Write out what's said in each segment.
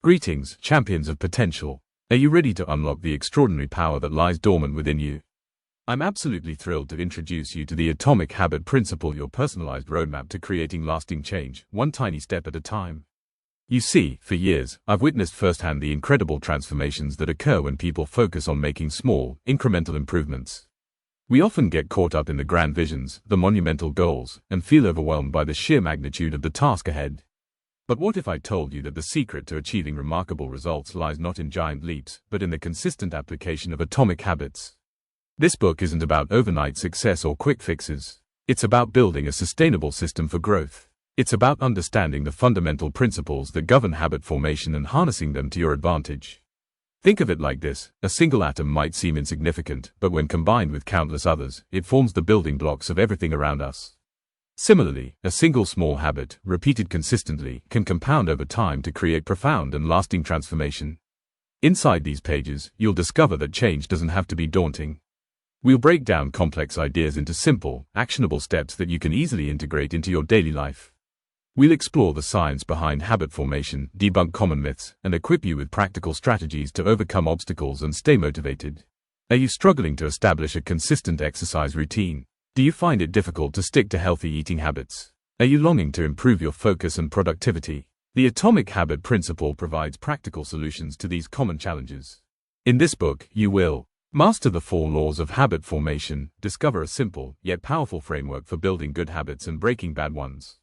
Greetings, champions of potential. Are you ready to unlock the extraordinary power that lies dormant within you? I'm absolutely thrilled to introduce you to the Atomic Habit Principle, your personalized roadmap to creating lasting change, one tiny step at a time. You see, for years, I've witnessed firsthand the incredible transformations that occur when people focus on making small, incremental improvements. We often get caught up in the grand visions, the monumental goals, and feel overwhelmed by the sheer magnitude of the task ahead. But what if I told you that the secret to achieving remarkable results lies not in giant leaps, but in the consistent application of atomic habits? This book isn't about overnight success or quick fixes. It's about building a sustainable system for growth. It's about understanding the fundamental principles that govern habit formation and harnessing them to your advantage. Think of it like this: a single atom might seem insignificant, but when combined with countless others, it forms the building blocks of everything around us. Similarly, a single small habit, repeated consistently, can compound over time to create profound and lasting transformation. Inside these pages, you'll discover that change doesn't have to be daunting. We'll break down complex ideas into simple, actionable steps that you can easily integrate into your daily life. We'll explore the science behind habit formation, debunk common myths, and equip you with practical strategies to overcome obstacles and stay motivated. Are you struggling to establish a consistent exercise routine? Do you find it difficult to stick to healthy eating habits? Are you longing to improve your focus and productivity? The Atomic Habit Principle provides practical solutions to these common challenges. In this book, you will master the 4 laws of habit formation, discover a simple yet powerful framework for building good habits and breaking bad ones.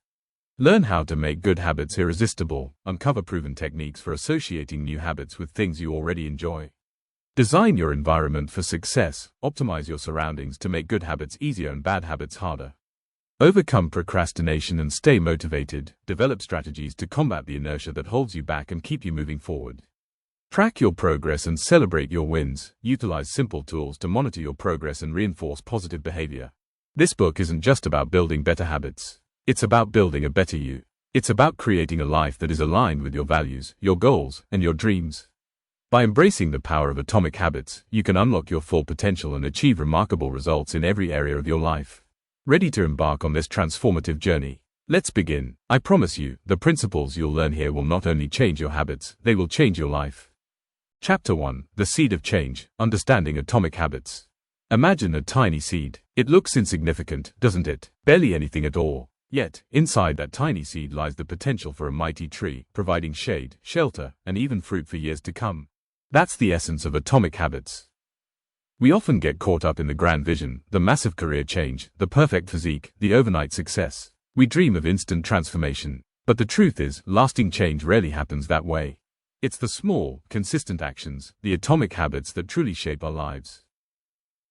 Learn how to make good habits irresistible, uncover proven techniques for associating new habits with things you already enjoy. Design your environment for success, optimize your surroundings to make good habits easier and bad habits harder. Overcome procrastination and stay motivated, develop strategies to combat the inertia that holds you back and keep you moving forward. Track your progress and celebrate your wins, utilize simple tools to monitor your progress and reinforce positive behavior. This book isn't just about building better habits. It's about building a better you. It's about creating a life that is aligned with your values, your goals, and your dreams. By embracing the power of atomic habits, you can unlock your full potential and achieve remarkable results in every area of your life. Ready to embark on this transformative journey? Let's begin. I promise you, the principles you'll learn here will not only change your habits, they will change your life. Chapter 1: The Seed of Change, Understanding Atomic Habits. Imagine a tiny seed. It looks insignificant, doesn't it? Barely anything at all. Yet, inside that tiny seed lies the potential for a mighty tree, providing shade, shelter, and even fruit for years to come. That's the essence of atomic habits. We often get caught up in the grand vision, the massive career change, the perfect physique, the overnight success. We dream of instant transformation. But the truth is, lasting change rarely happens that way. It's the small, consistent actions, the atomic habits that truly shape our lives.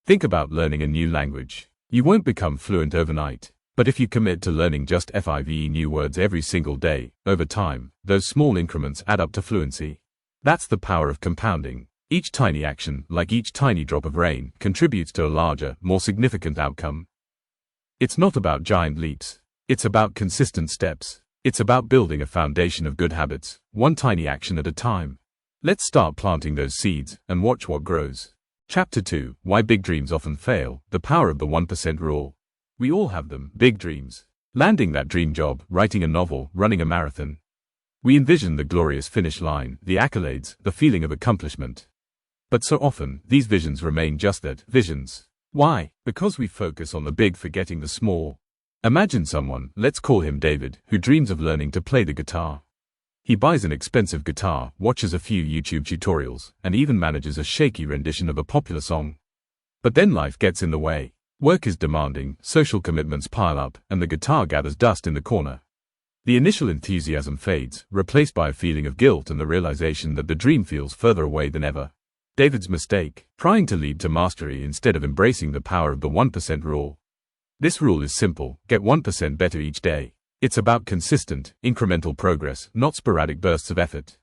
Think about learning a new language. You won't become fluent overnight. But if you commit to learning just 5 new words every single day, over time, those small increments add up to fluency. That's the power of compounding. Each tiny action, like each tiny drop of rain, contributes to a larger, more significant outcome. It's not about giant leaps. It's about consistent steps. It's about building a foundation of good habits, one tiny action at a time. Let's start planting those seeds and watch what grows. Chapter 2: Why Big Dreams Often Fail, The Power of the 1% Rule. We all have them, big dreams. Landing that dream job, writing a novel, running a marathon. We envision the glorious finish line, the accolades, the feeling of accomplishment. But so often, these visions remain just that, visions. Why? Because we focus on the big, forgetting the small. Imagine someone, let's call him David, who dreams of learning to play the guitar. He buys an expensive guitar, watches a few YouTube tutorials, and even manages a shaky rendition of a popular song. But then life gets in the way. Work is demanding, social commitments pile up, and the guitar gathers dust in the corner. The initial enthusiasm fades, replaced by a feeling of guilt and the realization that the dream feels further away than ever. David's mistake: trying to lead to mastery instead of embracing the power of the 1% rule. This rule is simple: get 1% better each day. It's about consistent, incremental progress, not sporadic bursts of effort.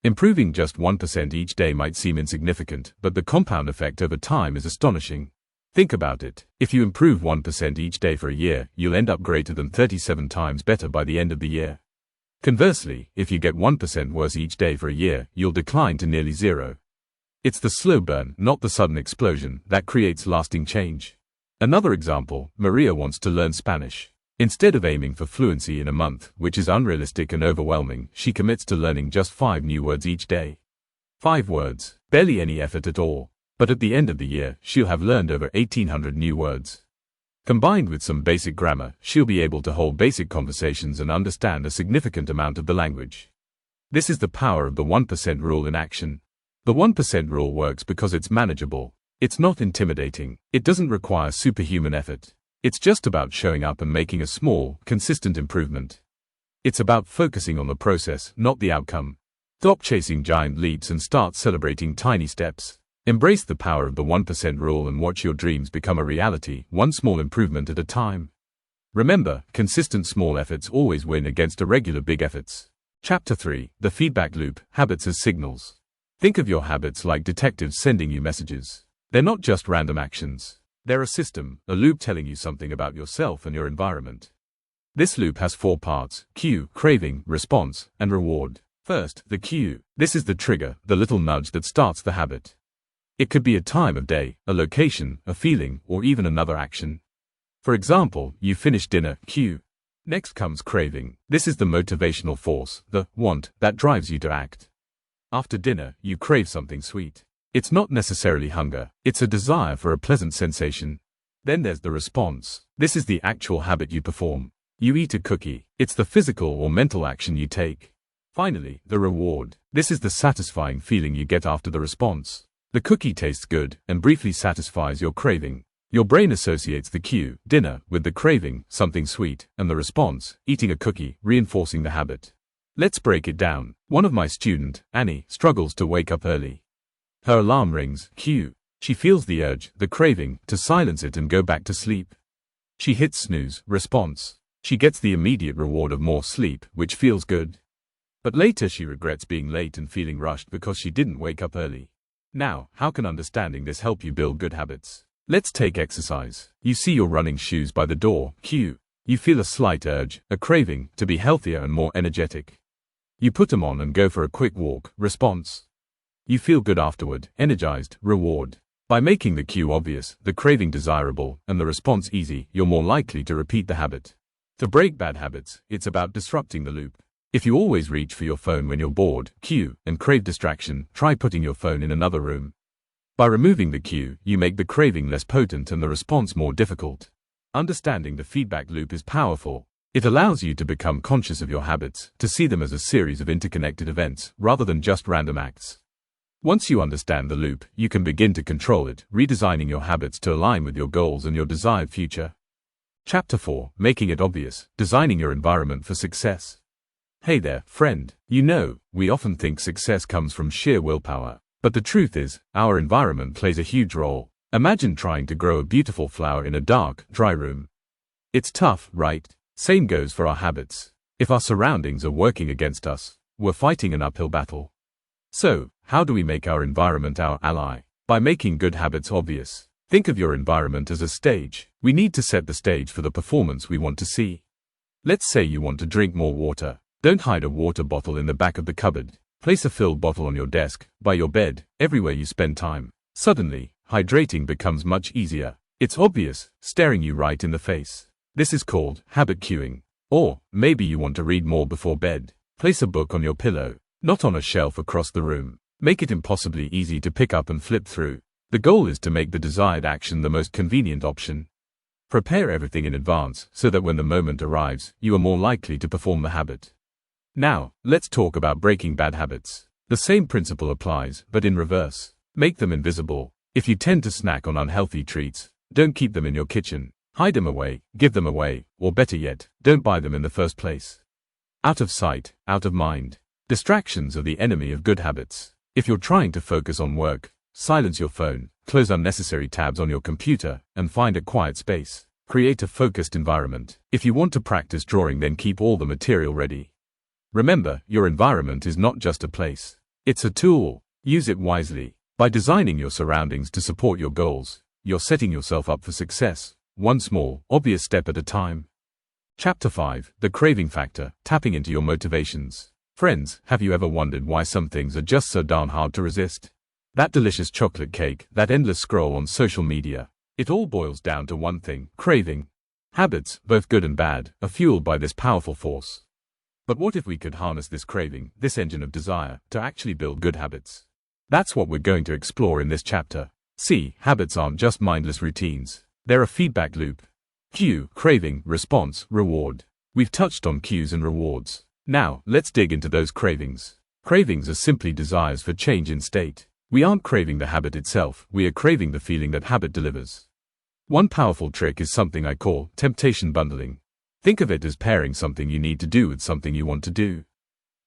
Improving just 1% each day might seem insignificant, but the compound effect over time is astonishing. Think about it. If you improve 1% each day for a year, you'll end up greater than 37 times better by the end of the year. Conversely, if you get 1% worse each day for a year, you'll decline to nearly zero. It's the slow burn, not the sudden explosion, that creates lasting change. Another example: Maria wants to learn Spanish. Instead of aiming for fluency in a month, which is unrealistic and overwhelming, she commits to learning just 5 new words each day. 5 words, barely any effort at all. But at the end of the year, she'll have learned over 1,800 new words. Combined with some basic grammar, she'll be able to hold basic conversations and understand a significant amount of the language. This is the power of the 1% rule in action. The 1% rule works because it's manageable. It's not intimidating. It doesn't require superhuman effort. It's just about showing up and making a small, consistent improvement. It's about focusing on the process, not the outcome. Stop chasing giant leaps and start celebrating tiny steps. Embrace the power of the 1% rule and watch your dreams become a reality, one small improvement at a time. Remember, consistent small efforts always win against irregular big efforts. Chapter 3: The Feedback Loop, Habits as Signals. Think of your habits like detectives sending you messages. They're not just random actions. They're a system, a loop telling you something about yourself and your environment. This loop has 4 parts: cue, craving, response, and reward. First, the cue. This is the trigger, the little nudge that starts the habit. It could be a time of day, a location, a feeling, or even another action. For example, you finish dinner, cue. Next comes craving. This is the motivational force, the want, that drives you to act. After dinner, you crave something sweet. It's not necessarily hunger, it's a desire for a pleasant sensation. Then there's the response. This is the actual habit you perform. You eat a cookie. It's the physical or mental action you take. Finally, the reward. This is the satisfying feeling you get after the response. The cookie tastes good and briefly satisfies your craving. Your brain associates the cue, dinner, with the craving, something sweet, and the response, eating a cookie, reinforcing the habit. Let's break it down. One of my students, Annie, struggles to wake up early. Her alarm rings, cue. She feels the urge, the craving, to silence it and go back to sleep. She hits snooze, response. She gets the immediate reward of more sleep, which feels good. But later she regrets being late and feeling rushed because she didn't wake up early. Now, how can understanding this help you build good habits? Let's take exercise. You see your running shoes by the door, cue. You feel a slight urge, a craving, to be healthier and more energetic. You put them on and go for a quick walk, response. You feel good afterward, energized, reward. By making the cue obvious, the craving desirable, and the response easy, you're more likely to repeat the habit. To break bad habits, it's about disrupting the loop. If you always reach for your phone when you're bored, cue, and crave distraction, try putting your phone in another room. By removing the cue, you make the craving less potent and the response more difficult. Understanding the feedback loop is powerful. It allows you to become conscious of your habits, to see them as a series of interconnected events, rather than just random acts. Once you understand the loop, you can begin to control it, redesigning your habits to align with your goals and your desired future. Chapter 4: Making it Obvious, Designing Your Environment for Success. Hey there, friend. You know, we often think success comes from sheer willpower. But the truth is, our environment plays a huge role. Imagine trying to grow a beautiful flower in a dark, dry room. It's tough, right? Same goes for our habits. If our surroundings are working against us, we're fighting an uphill battle. So, how do we make our environment our ally? By making good habits obvious. Think of your environment as a stage. We need to set the stage for the performance we want to see. Let's say you want to drink more water. Don't hide a water bottle in the back of the cupboard. Place a filled bottle on your desk, by your bed, everywhere you spend time. Suddenly, hydrating becomes much easier. It's obvious, staring you right in the face. This is called habit cueing. Or, maybe you want to read more before bed. Place a book on your pillow, not on a shelf across the room. Make it impossibly easy to pick up and flip through. The goal is to make the desired action the most convenient option. Prepare everything in advance so that when the moment arrives, you are more likely to perform the habit. Now, let's talk about breaking bad habits. The same principle applies, but in reverse. Make them invisible. If you tend to snack on unhealthy treats, don't keep them in your kitchen. Hide them away, give them away, or better yet, don't buy them in the first place. Out of sight, out of mind. Distractions are the enemy of good habits. If you're trying to focus on work, silence your phone, close unnecessary tabs on your computer, and find a quiet space. Create a focused environment. If you want to practice drawing, then keep all the material ready. Remember, your environment is not just a place. It's a tool. Use it wisely. By designing your surroundings to support your goals, you're setting yourself up for success, one small, obvious step at a time. Chapter 5: The Craving Factor, Tapping into Your Motivations. Friends, have you ever wondered why some things are just so darn hard to resist? That delicious chocolate cake, that endless scroll on social media. It all boils down to one thing: craving. Habits, both good and bad, are fueled by this powerful force. But what if we could harness this craving, this engine of desire, to actually build good habits? That's what we're going to explore in this chapter. See, habits aren't just mindless routines. They're a feedback loop. Cue, craving, response, reward. We've touched on cues and rewards. Now, let's dig into those cravings. Cravings are simply desires for change in state. We aren't craving the habit itself, we are craving the feeling that habit delivers. One powerful trick is something I call temptation bundling. Think of it as pairing something you need to do with something you want to do.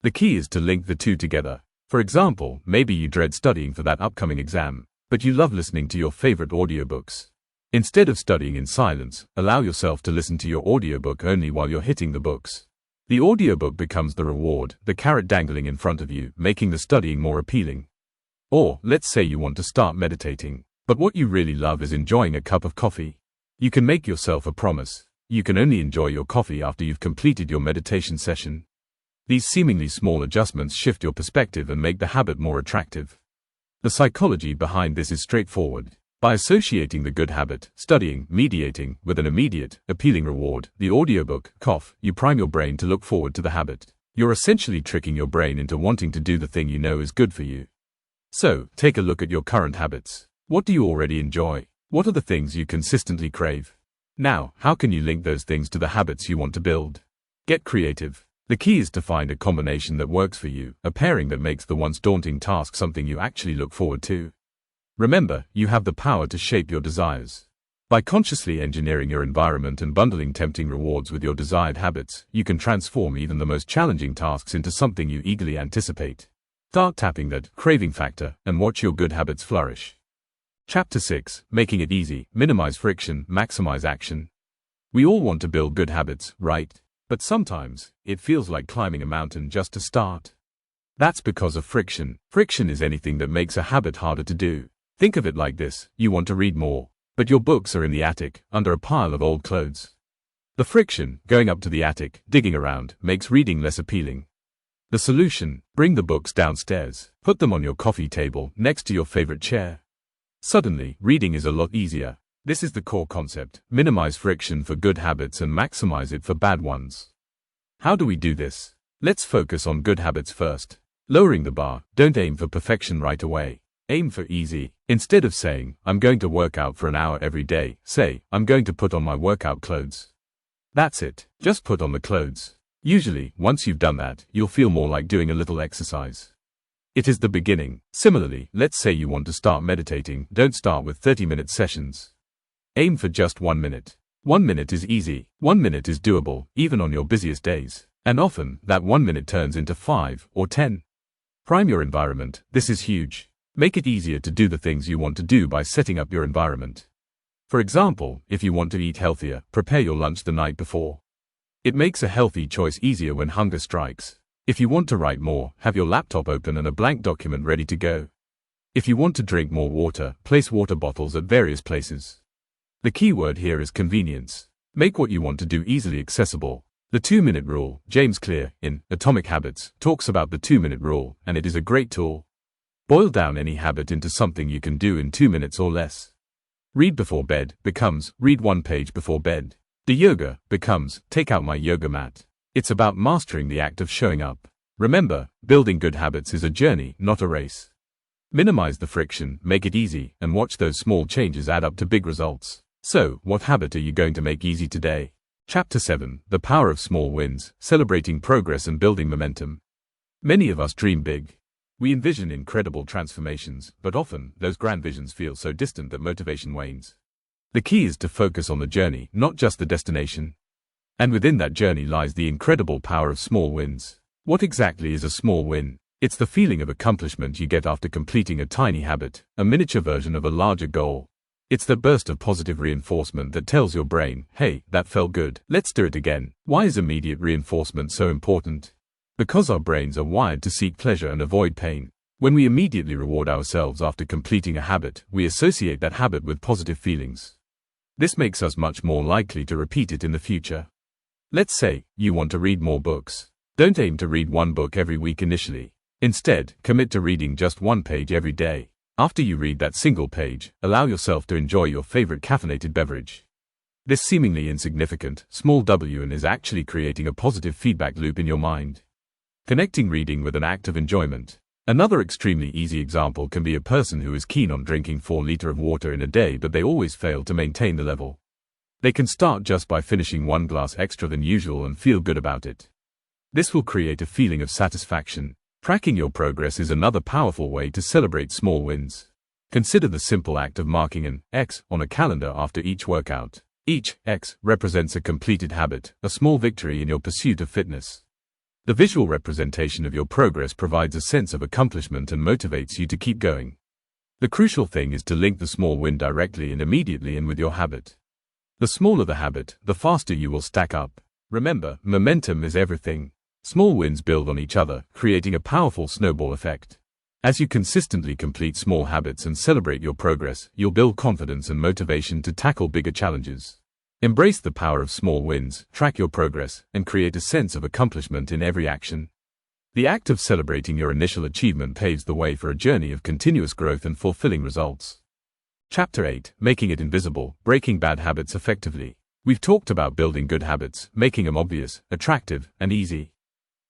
The key is to link the two together. For example, maybe you dread studying for that upcoming exam, but you love listening to your favorite audiobooks. Instead of studying in silence, allow yourself to listen to your audiobook only while you're hitting the books. The audiobook becomes the reward, the carrot dangling in front of you, making the studying more appealing. Or, let's say you want to start meditating, but what you really love is enjoying a cup of coffee. You can make yourself a promise. You can only enjoy your coffee after you've completed your meditation session. These seemingly small adjustments shift your perspective and make the habit more attractive. The psychology behind this is straightforward. By associating the good habit, studying, mediating, with an immediate, appealing reward, the audiobook, you prime your brain to look forward to the habit. You're essentially tricking your brain into wanting to do the thing you know is good for you. So, take a look at your current habits. What do you already enjoy? What are the things you consistently crave? Now, how can you link those things to the habits you want to build? Get creative. The key is to find a combination that works for you, a pairing that makes the once daunting task something you actually look forward to. Remember, you have the power to shape your desires. By consciously engineering your environment and bundling tempting rewards with your desired habits, you can transform even the most challenging tasks into something you eagerly anticipate. Start tapping that craving factor and watch your good habits flourish. Chapter 6, Making it easy, minimize friction, maximize action. We all want to build good habits, right? But sometimes, it feels like climbing a mountain just to start. That's because of friction. Friction is anything that makes a habit harder to do. Think of it like this, you want to read more, but your books are in the attic, under a pile of old clothes. The friction, going up to the attic, digging around, makes reading less appealing. The solution, bring the books downstairs, put them on your coffee table, next to your favorite chair. Suddenly, reading is a lot easier. This is the core concept, minimize friction for good habits and maximize it for bad ones. How do we do this? Let's focus on good habits first. Lowering the bar, don't aim for perfection right away. Aim for easy. Instead of saying, I'm going to work out for an hour every day, say, I'm going to put on my workout clothes. That's it. Just put on the clothes. Usually, once you've done that, you'll feel more like doing a little exercise. It is the beginning. Similarly, let's say you want to start meditating, don't start with 30-minute sessions. Aim for just 1 minute. 1 minute is easy. 1 minute is doable, even on your busiest days. And often, that 1 minute turns into 5 or 10. Prime your environment. This is huge. Make it easier to do the things you want to do by setting up your environment. For example, if you want to eat healthier, prepare your lunch the night before. It makes a healthy choice easier when hunger strikes. If you want to write more, have your laptop open and a blank document ready to go. If you want to drink more water, place water bottles at various places. The key word here is convenience. Make what you want to do easily accessible. The 2-minute rule, James Clear, in Atomic Habits, talks about the 2-minute rule, and it is a great tool. Boil down any habit into something you can do in 2 minutes or less. Read before bed becomes, read 1 page before bed. The yoga becomes, take out my yoga mat. It's about mastering the act of showing up. Remember, building good habits is a journey, not a race. Minimize the friction, make it easy, and watch those small changes add up to big results. So, what habit are you going to make easy today? Chapter 7, The Power of Small Wins, Celebrating Progress and Building Momentum. Many of us dream big. We envision incredible transformations, but often, those grand visions feel so distant that motivation wanes. The key is to focus on the journey, not just the destination. And within that journey lies the incredible power of small wins. What exactly is a small win? It's the feeling of accomplishment you get after completing a tiny habit, a miniature version of a larger goal. It's the burst of positive reinforcement that tells your brain, hey, that felt good, let's do it again. Why is immediate reinforcement so important? Because our brains are wired to seek pleasure and avoid pain. When we immediately reward ourselves after completing a habit, we associate that habit with positive feelings. This makes us much more likely to repeat it in the future. Let's say, you want to read more books. Don't aim to read 1 book every week initially. Instead, commit to reading just 1 page every day. After you read that single page, allow yourself to enjoy your favorite caffeinated beverage. This seemingly insignificant, small W is actually creating a positive feedback loop in your mind. Connecting reading with an act of enjoyment. Another extremely easy example can be a person who is keen on drinking 4 liters of water in a day, but they always fail to maintain the level. They can start just by finishing 1 glass extra than usual and feel good about it. This will create a feeling of satisfaction. Tracking your progress is another powerful way to celebrate small wins. Consider the simple act of marking an X on a calendar after each workout. Each X represents a completed habit, a small victory in your pursuit of fitness. The visual representation of your progress provides a sense of accomplishment and motivates you to keep going. The crucial thing is to link the small win directly and immediately in with your habit. The smaller the habit, the faster you will stack up. Remember, momentum is everything. Small wins build on each other, creating a powerful snowball effect. As you consistently complete small habits and celebrate your progress, you'll build confidence and motivation to tackle bigger challenges. Embrace the power of small wins, track your progress, and create a sense of accomplishment in every action. The act of celebrating your initial achievement paves the way for a journey of continuous growth and fulfilling results. Chapter 8: Making it invisible, breaking bad habits effectively. We've talked about building good habits, making them obvious, attractive, and easy.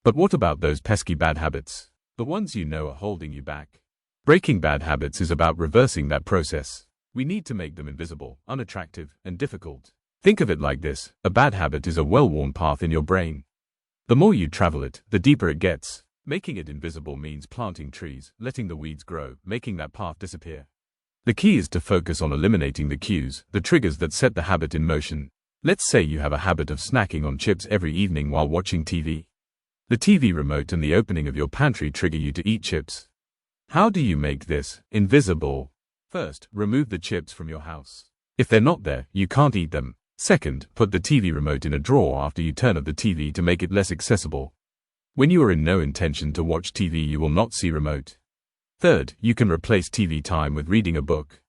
But what about those pesky bad habits? The ones you know are holding you back. Breaking bad habits is about reversing that process. We need to make them invisible, unattractive, and difficult. Think of it like this: a bad habit is a well-worn path in your brain. The more you travel it, the deeper it gets. Making it invisible means planting trees, letting the weeds grow, making that path disappear. The key is to focus on eliminating the cues, the triggers that set the habit in motion. Let's say you have a habit of snacking on chips every evening while watching TV. The TV remote and the opening of your pantry trigger you to eat chips. How do you make this invisible? First, remove the chips from your house. If they're not there, you can't eat them. Second, put the TV remote in a drawer after you turn off the TV to make it less accessible. When you are in no intention to watch TV, you will not see remote. Third, you can replace TV time with reading a book.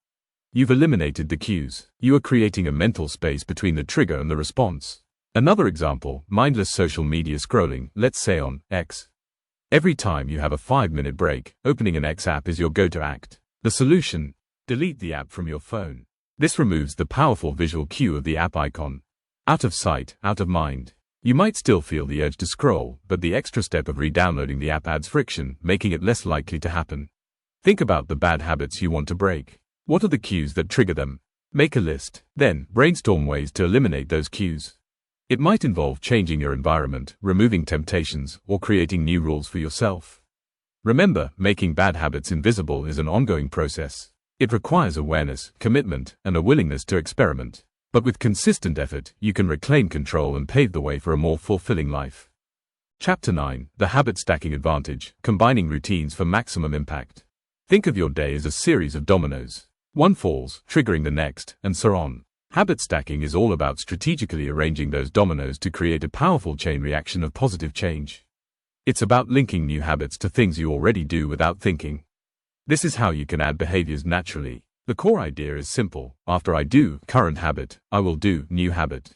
You've eliminated the cues. You are creating a mental space between the trigger and the response. Another example, mindless social media scrolling, let's say on X. Every time you have a 5-minute break, opening an X app is your go-to act. The solution: delete the app from your phone. This removes the powerful visual cue of the app icon. Out of sight, out of mind. You might still feel the urge to scroll, but the extra step of re-downloading the app adds friction, making it less likely to happen. Think about the bad habits you want to break. What are the cues that trigger them? Make a list. Then, brainstorm ways to eliminate those cues. It might involve changing your environment, removing temptations, or creating new rules for yourself. Remember, making bad habits invisible is an ongoing process. It requires awareness, commitment, and a willingness to experiment. But with consistent effort, you can reclaim control and pave the way for a more fulfilling life. Chapter 9: The Habit Stacking Advantage, Combining Routines for Maximum Impact. Think of your day as a series of dominoes. One falls, triggering the next, and so on. Habit stacking is all about strategically arranging those dominoes to create a powerful chain reaction of positive change. It's about linking new habits to things you already do without thinking. This is how you can add behaviors naturally. The core idea is simple: after I do current habit, I will do new habit.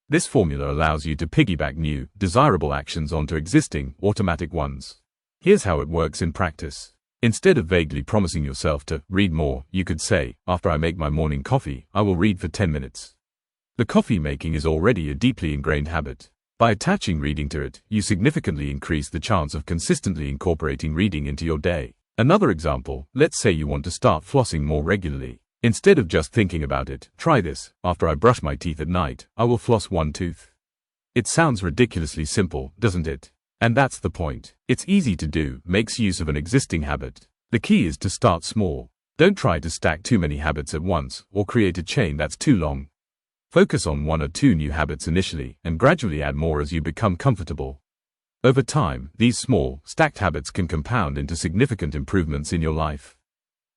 This formula allows you to piggyback new, desirable actions onto existing, automatic ones. Here's how it works in practice. Instead of vaguely promising yourself to read more, you could say, after I make my morning coffee, I will read for 10 minutes. The coffee making is already a deeply ingrained habit. By attaching reading to it, you significantly increase the chance of consistently incorporating reading into your day. Another example, let's say you want to start flossing more regularly. Instead of just thinking about it, try this: after I brush my teeth at night, I will floss one tooth. It sounds ridiculously simple, doesn't it? And that's the point. It's easy to do, makes use of an existing habit. The key is to start small. Don't try to stack too many habits at once, or create a chain that's too long. Focus on 1 or 2 new habits initially, and gradually add more as you become comfortable. Over time, these small, stacked habits can compound into significant improvements in your life.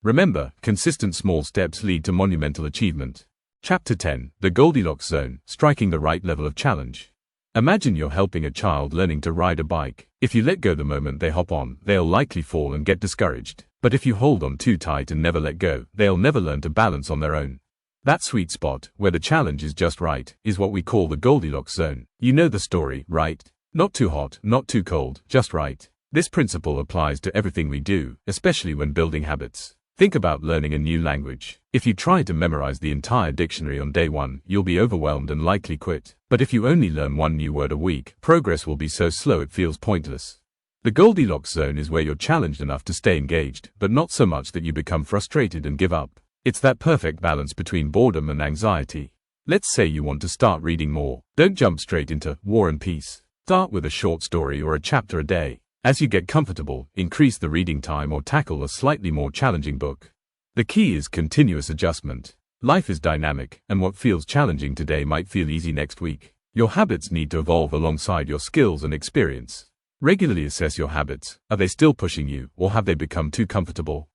Remember, consistent small steps lead to monumental achievement. Chapter 10: The Goldilocks Zone, Striking the Right Level of Challenge. Imagine you're helping a child learning to ride a bike. If you let go the moment they hop on, they'll likely fall and get discouraged. But if you hold on too tight and never let go, they'll never learn to balance on their own. That sweet spot, where the challenge is just right, is what we call the Goldilocks zone. You know the story, right? Not too hot, not too cold, just right. This principle applies to everything we do, especially when building habits. Think about learning a new language. If you try to memorize the entire dictionary on day one, you'll be overwhelmed and likely quit. But if you only learn one new word a week, progress will be so slow it feels pointless. The Goldilocks zone is where you're challenged enough to stay engaged, but not so much that you become frustrated and give up. It's that perfect balance between boredom and anxiety. Let's say you want to start reading more. Don't jump straight into War and Peace. Start with a short story or a chapter a day. As you get comfortable, increase the reading time or tackle a slightly more challenging book. The key is continuous adjustment. Life is dynamic, and what feels challenging today might feel easy next week. Your habits need to evolve alongside your skills and experience. Regularly assess your habits. Are they still pushing you, or have they become too comfortable?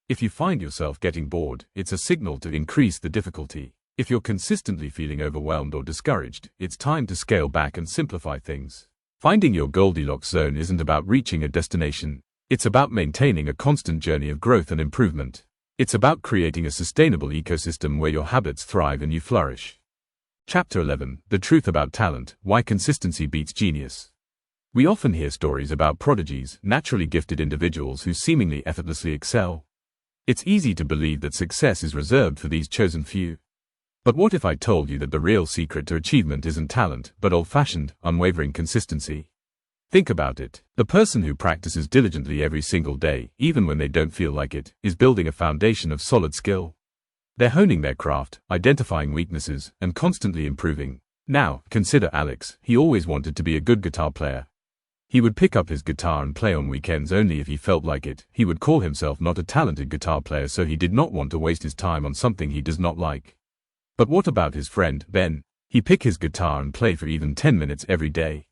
If you find yourself getting bored, it's a signal to increase the difficulty. If you're consistently feeling overwhelmed or discouraged, it's time to scale back and simplify things. Finding your Goldilocks zone isn't about reaching a destination. It's about maintaining a constant journey of growth and improvement. It's about creating a sustainable ecosystem where your habits thrive and you flourish. Chapter 11: The Truth About Talent, Why Consistency Beats Genius. We often hear stories about prodigies, naturally gifted individuals who seemingly effortlessly excel. It's easy to believe that success is reserved for these chosen few. But what if I told you that the real secret to achievement isn't talent, but old-fashioned, unwavering consistency? Think about it. The person who practices diligently every single day, even when they don't feel like it, is building a foundation of solid skill. They're honing their craft, identifying weaknesses, and constantly improving. Now, consider Alex. He always wanted to be a good guitar player. He would pick up his guitar and play on weekends only if he felt like it. He would call himself not a talented guitar player, so he did not want to waste his time on something he does not like. But what about his friend, Ben? He pick his guitar and play for even 10 minutes every day.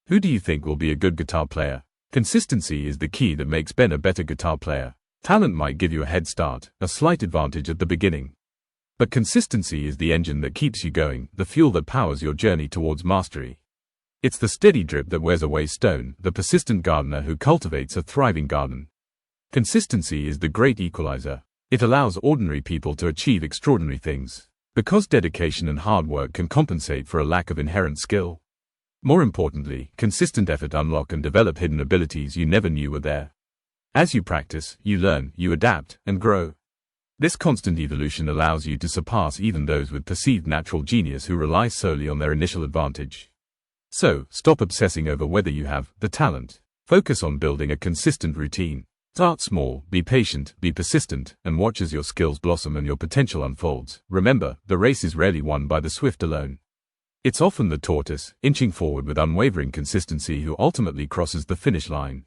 Who do you think will be a good guitar player? Consistency is the key that makes Ben a better guitar player. Talent might give you a head start, a slight advantage at the beginning. But consistency is the engine that keeps you going, the fuel that powers your journey towards mastery. It's the steady drip that wears away stone, the persistent gardener who cultivates a thriving garden. Consistency is the great equalizer. It allows ordinary people to achieve extraordinary things. Because dedication and hard work can compensate for a lack of inherent skill. More importantly, consistent effort unlocks and develop hidden abilities you never knew were there. As you practice, you learn, you adapt, and grow. This constant evolution allows you to surpass even those with perceived natural genius who rely solely on their initial advantage. So, stop obsessing over whether you have the talent. Focus on building a consistent routine. Start small, be patient, be persistent, and watch as your skills blossom and your potential unfolds. Remember, the race is rarely won by the swift alone. It's often the tortoise, inching forward with unwavering consistency, who ultimately crosses the finish line.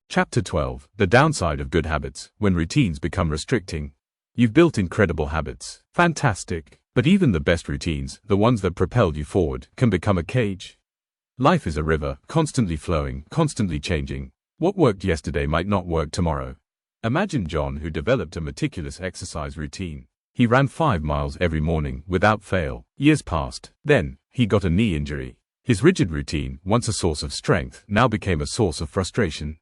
Chapter 12: The Downside of Good Habits, When Routines Become Restricting. You've built incredible habits. Fantastic. But even the best routines, the ones that propelled you forward, can become a cage. Life is a river, constantly flowing, constantly changing. What worked yesterday might not work tomorrow. Imagine John, who developed a meticulous exercise routine. He ran 5 miles every morning, without fail. Years passed. Then, he got a knee injury. His rigid routine, once a source of strength, now became a source of frustration.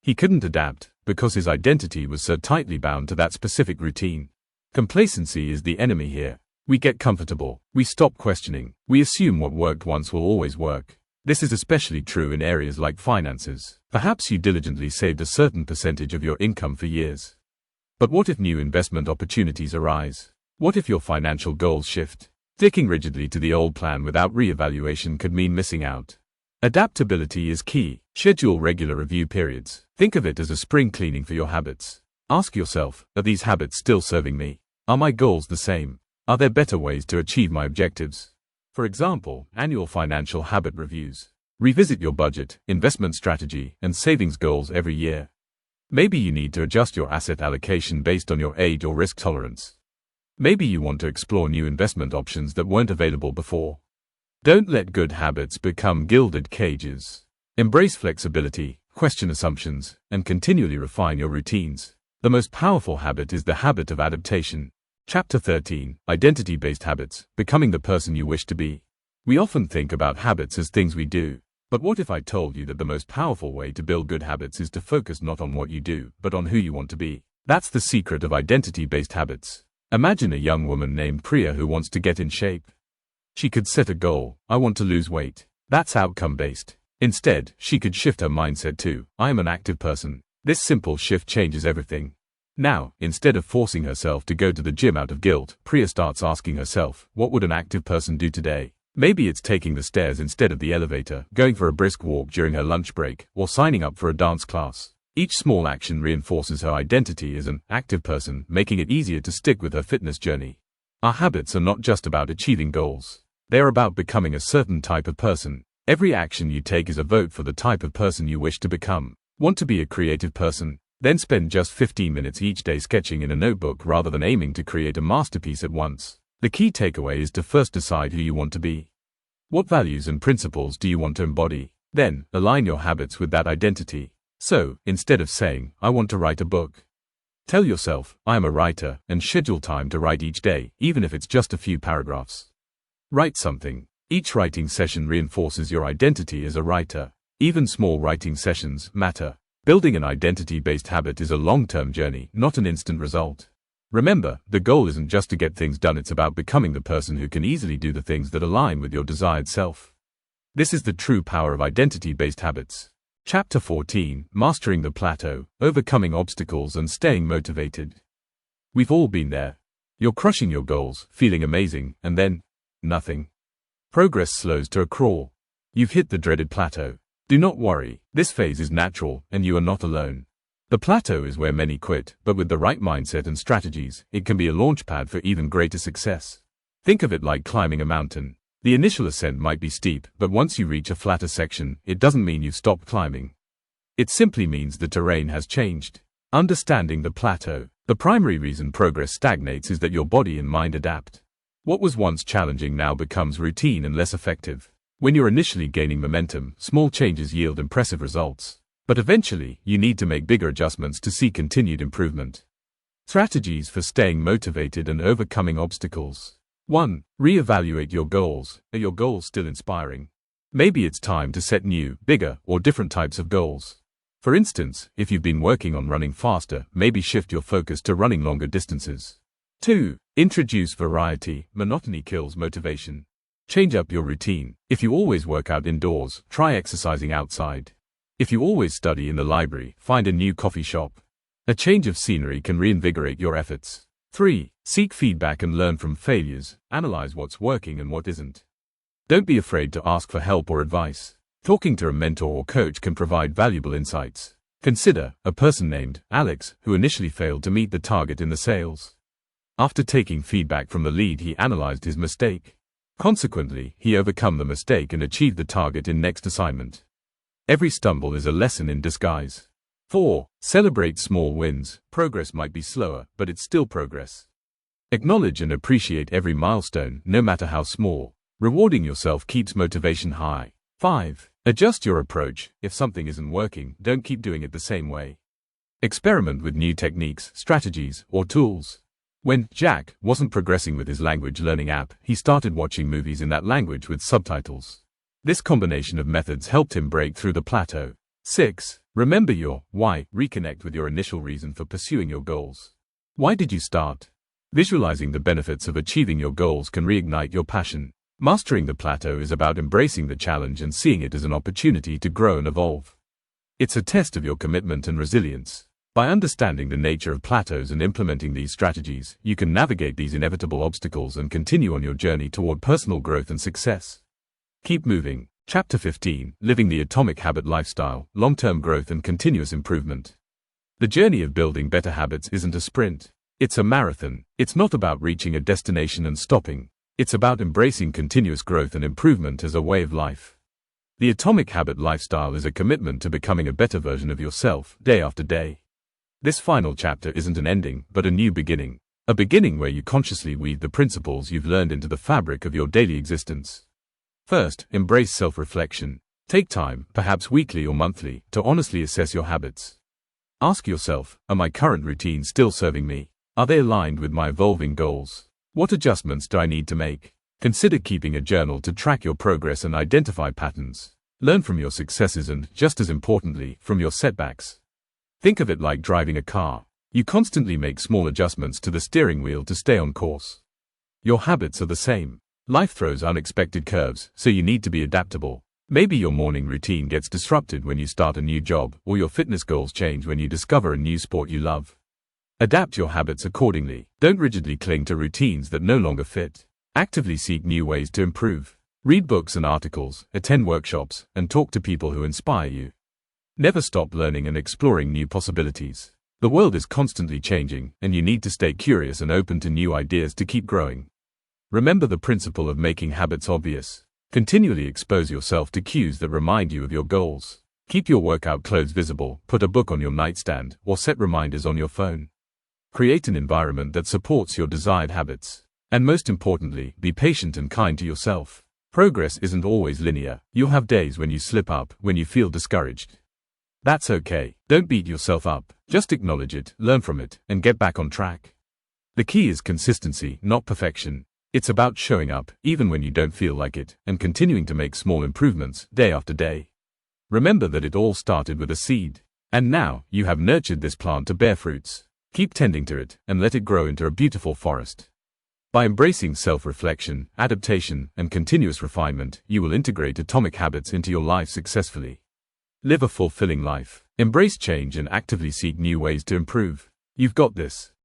He couldn't adapt, because his identity was so tightly bound to that specific routine. Complacency is the enemy here. We get comfortable. We stop questioning. We assume what worked once will always work. This is especially true in areas like finances. Perhaps you diligently saved a certain percentage of your income for years. But what if new investment opportunities arise? What if your financial goals shift? Sticking rigidly to the old plan without re-evaluation could mean missing out. Adaptability is key. Schedule regular review periods. Think of it as a spring cleaning for your habits. Ask yourself, are these habits still serving me? Are my goals the same? Are there better ways to achieve my objectives? For example, annual financial habit reviews. Revisit your budget, investment strategy, and savings goals every year. Maybe you need to adjust your asset allocation based on your age or risk tolerance. Maybe you want to explore new investment options that weren't available before. Don't let good habits become gilded cages. Embrace flexibility, question assumptions, and continually refine your routines. The most powerful habit is the habit of adaptation. Chapter 13: Identity-Based Habits, Becoming the Person You Wish to Be. We often think about habits as things we do. But what if I told you that the most powerful way to build good habits is to focus not on what you do, but on who you want to be? That's the secret of identity-based habits. Imagine a young woman named Priya who wants to get in shape. She could set a goal: I want to lose weight. That's outcome-based. Instead, she could shift her mindset to, I am an active person. This simple shift changes everything. Now, instead of forcing herself to go to the gym out of guilt, Priya starts asking herself, what would an active person do today? Maybe it's taking the stairs instead of the elevator, going for a brisk walk during her lunch break, or signing up for a dance class. Each small action reinforces her identity as an active person, making it easier to stick with her fitness journey. Our habits are not just about achieving goals. They are about becoming a certain type of person. Every action you take is a vote for the type of person you wish to become. Want to be a creative person? Then spend just 15 minutes each day sketching in a notebook rather than aiming to create a masterpiece at once. The key takeaway is to first decide who you want to be. What values and principles do you want to embody? Then, align your habits with that identity. So, instead of saying, I want to write a book, tell yourself, I am a writer, and schedule time to write each day, even if it's just a few paragraphs. Write something. Each writing session reinforces your identity as a writer. Even small writing sessions matter. Building an identity-based habit is a long-term journey, not an instant result. Remember, the goal isn't just to get things done, it's about becoming the person who can easily do the things that align with your desired self. This is the true power of identity-based habits. Chapter 14, Mastering the Plateau, Overcoming Obstacles and Staying Motivated. We've all been there. You're crushing your goals, feeling amazing, and then, nothing. Progress slows to a crawl. You've hit the dreaded plateau. Do not worry, this phase is natural, and you are not alone. The plateau is where many quit, but with the right mindset and strategies, it can be a launchpad for even greater success. Think of it like climbing a mountain. The initial ascent might be steep, but once you reach a flatter section, it doesn't mean you've stopped climbing. It simply means the terrain has changed. Understanding the plateau. The primary reason progress stagnates is that your body and mind adapt. What was once challenging now becomes routine and less effective. When you're initially gaining momentum, small changes yield impressive results. But eventually, you need to make bigger adjustments to see continued improvement. Strategies for staying motivated and overcoming obstacles. 1. Re-evaluate your goals. Are your goals still inspiring? Maybe it's time to set new, bigger, or different types of goals. For instance, if you've been working on running faster, maybe shift your focus to running longer distances. 2. Introduce variety. Monotony kills motivation. Change up your routine. If you always work out indoors, try exercising outside. If you always study in the library, find a new coffee shop. A change of scenery can reinvigorate your efforts. 3. Seek feedback and learn from failures. Analyze what's working and what isn't. Don't be afraid to ask for help or advice. Talking to a mentor or coach can provide valuable insights. Consider a person named Alex, who initially failed to meet the target in the sales. After taking feedback from the lead, he analyzed his mistake. Consequently, he overcome the mistake and achieved the target in next assignment. Every stumble is a lesson in disguise. 4. Celebrate small wins. Progress might be slower, but it's still progress. Acknowledge and appreciate every milestone, no matter how small. Rewarding yourself keeps motivation high. 5. Adjust your approach. If something isn't working, don't keep doing it the same way. Experiment with new techniques, strategies, or tools. When Jack wasn't progressing with his language learning app, he started watching movies in that language with subtitles. This combination of methods helped him break through the plateau. 6. Remember your why. Reconnect with your initial reason for pursuing your goals. Why did you start? Visualizing the benefits of achieving your goals can reignite your passion. Mastering the plateau is about embracing the challenge and seeing it as an opportunity to grow and evolve. It's a test of your commitment and resilience. By understanding the nature of plateaus and implementing these strategies, you can navigate these inevitable obstacles and continue on your journey toward personal growth and success. Keep moving. Chapter 15, Living the Atomic Habit Lifestyle, Long-Term Growth and Continuous Improvement. The journey of building better habits isn't a sprint. It's a marathon. It's not about reaching a destination and stopping. It's about embracing continuous growth and improvement as a way of life. The Atomic Habit Lifestyle is a commitment to becoming a better version of yourself, day after day. This final chapter isn't an ending, but a new beginning. A beginning where you consciously weave the principles you've learned into the fabric of your daily existence. First, embrace self-reflection. Take time, perhaps weekly or monthly, to honestly assess your habits. Ask yourself, are my current routines still serving me? Are they aligned with my evolving goals? What adjustments do I need to make? Consider keeping a journal to track your progress and identify patterns. Learn from your successes and, just as importantly, from your setbacks. Think of it like driving a car. You constantly make small adjustments to the steering wheel to stay on course. Your habits are the same. Life throws unexpected curves, so you need to be adaptable. Maybe your morning routine gets disrupted when you start a new job, or your fitness goals change when you discover a new sport you love. Adapt your habits accordingly. Don't rigidly cling to routines that no longer fit. Actively seek new ways to improve. Read books and articles, attend workshops, and talk to people who inspire you. Never stop learning and exploring new possibilities. The world is constantly changing, and you need to stay curious and open to new ideas to keep growing. Remember the principle of making habits obvious. Continually expose yourself to cues that remind you of your goals. Keep your workout clothes visible, put a book on your nightstand, or set reminders on your phone. Create an environment that supports your desired habits. And most importantly, be patient and kind to yourself. Progress isn't always linear. You'll have days when you slip up, when you feel discouraged. That's okay. Don't beat yourself up. Just acknowledge it, learn from it, and get back on track. The key is consistency, not perfection. It's about showing up, even when you don't feel like it, and continuing to make small improvements, day after day. Remember that it all started with a seed. And now, you have nurtured this plant to bear fruits. Keep tending to it, and let it grow into a beautiful forest. By embracing self-reflection, adaptation, and continuous refinement, you will integrate atomic habits into your life successfully. Live a fulfilling life. Embrace change and actively seek new ways to improve. You've got this.